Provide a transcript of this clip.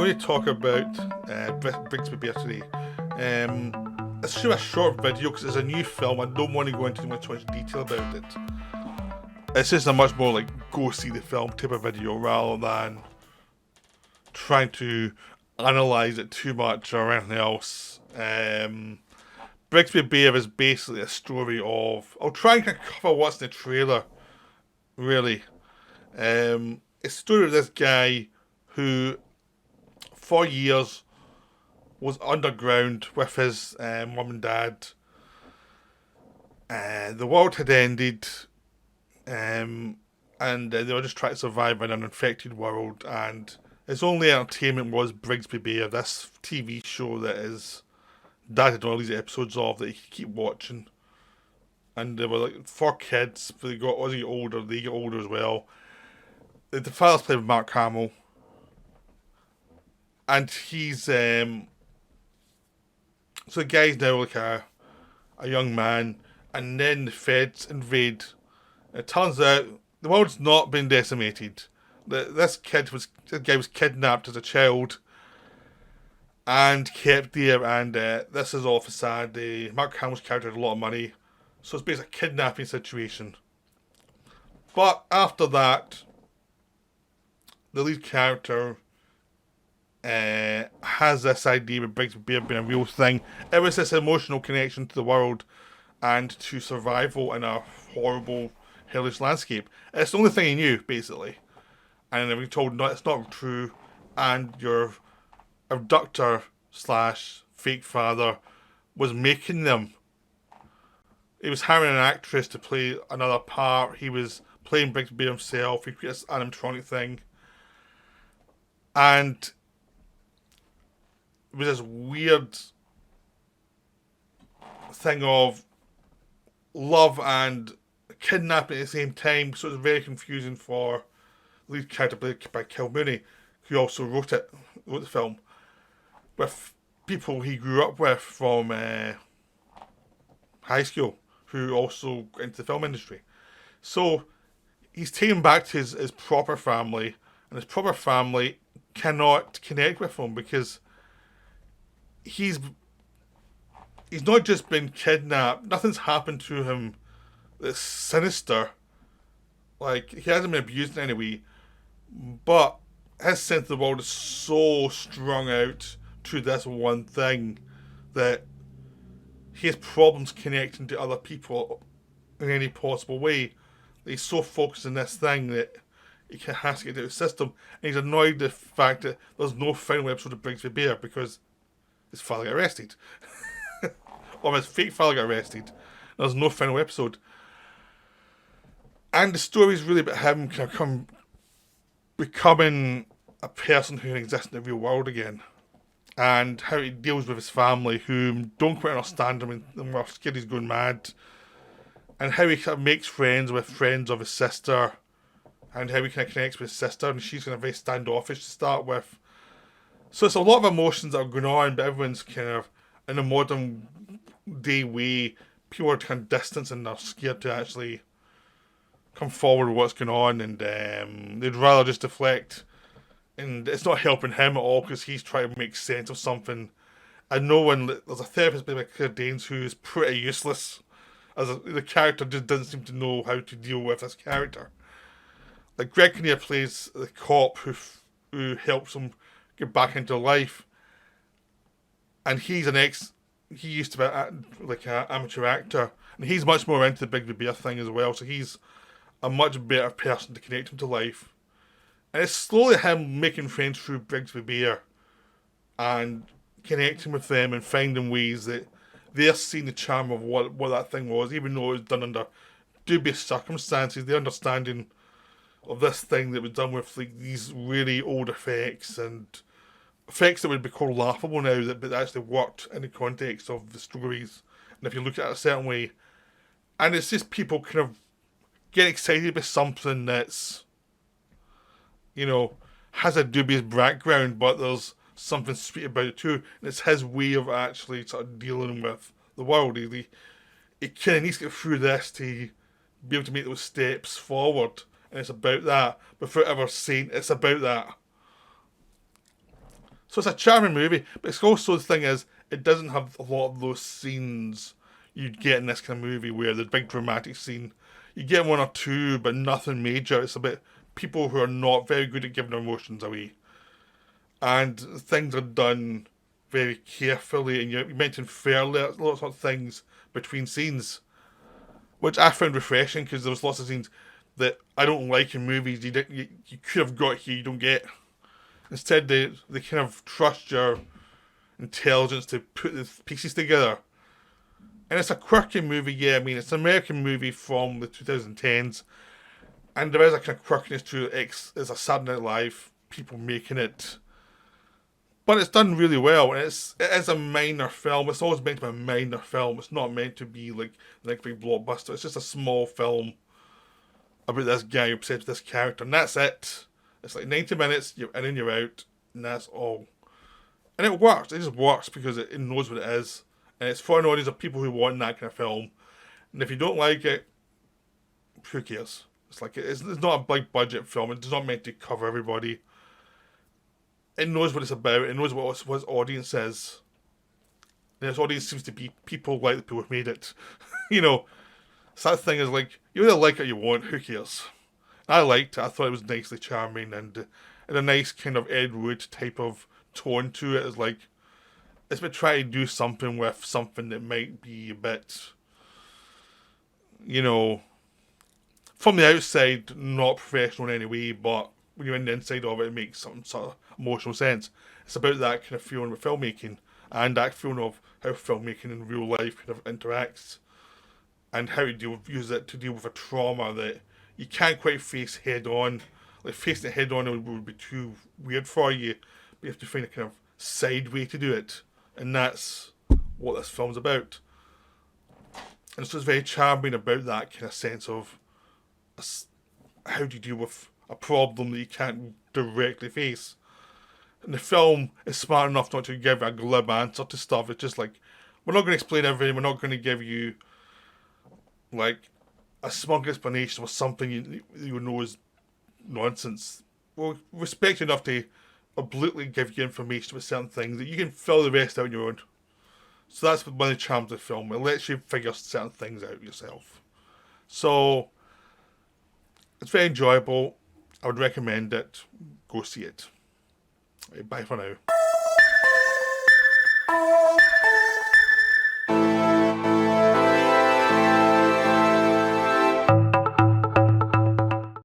going to talk about Brigsby Bear today. It's a short video because it's a new film. I don't want to go into too much detail about it. It's just a much more like go see the film type of video rather than trying to analyse it too much or anything else. Brigsby Bear is basically a story of... I'll try and cover what's in the trailer, really. It's a story of this guy who, for years, was underground with his mum and dad. The world had ended, and they were just trying to survive in an infected world, and his only entertainment was Brigsby Bear, this TV show that his dad had all these episodes of that he could keep watching. And they were like 4 kids, but they got older as well. The father's played with Mark Hamill. And he's so the guy's now like a young man, and then the feds invade. It turns out the world's not been decimated. This guy was kidnapped as a child and kept there, and this is all facade. Mark Hamill's character had a lot of money, so it's basically a kidnapping situation. But after that, the lead character has this idea of Brigsby Bear being a real thing. It was this emotional connection to the world and to survival in a horrible, hellish landscape. It's the only thing he knew, basically. And they were told, no, it's not true, and your abductor / fake father was making them. He was hiring an actress to play another part. He was playing Brigsby Bear himself. He created this animatronic thing. And it was this weird thing of love and kidnapping at the same time, so it was very confusing for the lead character played by Kel Mooney, who also wrote the film, with people he grew up with from high school, who also got into the film industry. So he's taken back to his proper family, and his proper family cannot connect with him because he's not just been kidnapped. Nothing's happened to him that's sinister. Like, he hasn't been abused in any way, but his sense of the world is so strung out to this one thing that he has problems connecting to other people in any possible way. He's so focused on this thing that he has to get out of the system, and he's annoyed at the fact that there's no final episode of Brigsby Bear because his father got arrested. Or his fake father got arrested. There's no final episode. And the story's really about him becoming a person who can exist in the real world again. And how he deals with his family, who don't quite understand him and were scared he's going mad. And how he kind of makes friends with friends of his sister. And how he kind of connects with his sister. And she's kind of very standoffish to start with. So it's a lot of emotions that are going on, but everyone's kind of, in a modern day way, people are kind of distant and they're scared to actually come forward with what's going on, and they'd rather just deflect. And it's not helping him at all because he's trying to make sense of something. And there's a therapist by Claire Danes who is pretty useless. The character just doesn't seem to know how to deal with this character. Like, Greg Kinnear plays the cop who helps him get back into life. And he used to be like an amateur actor. And he's much more into the Brigsby Bear thing as well. So he's a much better person to connect him to life. And it's slowly him making friends through Brigsby Bear and connecting with them and finding ways that they're seeing the charm of what that thing was, even though it was done under dubious circumstances. The understanding of this thing that was done with like these really old effects and effects that would be called laughable now, but actually worked in the context of the stories. And if you look at it a certain way, and it's just people kind of getting excited by something that's, has a dubious background, but there's something sweet about it too. And it's his way of actually sort of dealing with the world. He kind of needs to get through this to be able to make those steps forward. And it's about that, without ever saying it's about that. So it's a charming movie, but it's also, the thing is, it doesn't have a lot of those scenes you'd get in this kind of movie where the big dramatic scene. You get one or two, but nothing major. It's about people who are not very good at giving their emotions away. And things are done very carefully, and you mentioned fairly, lots of things between scenes, which I found refreshing because there was lots of scenes that I don't like in movies. You could have got here, you don't get. Instead, they kind of trust your intelligence to put the pieces together. And it's a quirky movie, yeah. I mean, it's an American movie from the 2010s, and there is a kind of quirkiness to it. It's a Saturday Night Live, people making it, but it's done really well. And it is a minor film. It's always meant to be a minor film. It's not meant to be like the next big blockbuster. It's just a small film about this guy obsessed with this character, and that's it. It's like 90 minutes, you're in and you're out, and that's all. And it works. It just works because it knows what it is. And it's for an audience of people who want that kind of film. And if you don't like it, who cares? It's like, it's not a big budget film. It's not meant to cover everybody. It knows what it's about. It knows what its audience is. And its audience seems to be people like the people who made it. You know, so that thing is like, you either like it or you won't, who cares? I liked it. I thought it was nicely charming and a nice kind of Ed Wood type of tone to it. It's like, it's been trying to do something with something that might be a bit, you know, from the outside, not professional in any way, but when you're in the inside of it, it makes some sort of emotional sense. It's about that kind of feeling with filmmaking, and that feeling of how filmmaking in real life kind of interacts, and how you use it to deal with a trauma that you can't quite face head on. Like, facing it head on would be too weird for you, but you have to find a kind of side way to do it. And that's what this film's about. And so it's very charming about that kind of sense of how do you deal with a problem that you can't directly face. And the film is smart enough not to give a glib answer to stuff. It's just like, we're not going to explain everything. We're not going to give you like a smug explanation of something you know is nonsense. We'll respect you enough to obliquely give you information about certain things that you can fill the rest out on your own. So that's one of the charms of the film. It lets you figure certain things out yourself. So it's very enjoyable. I would recommend it. Go see it. Bye for now.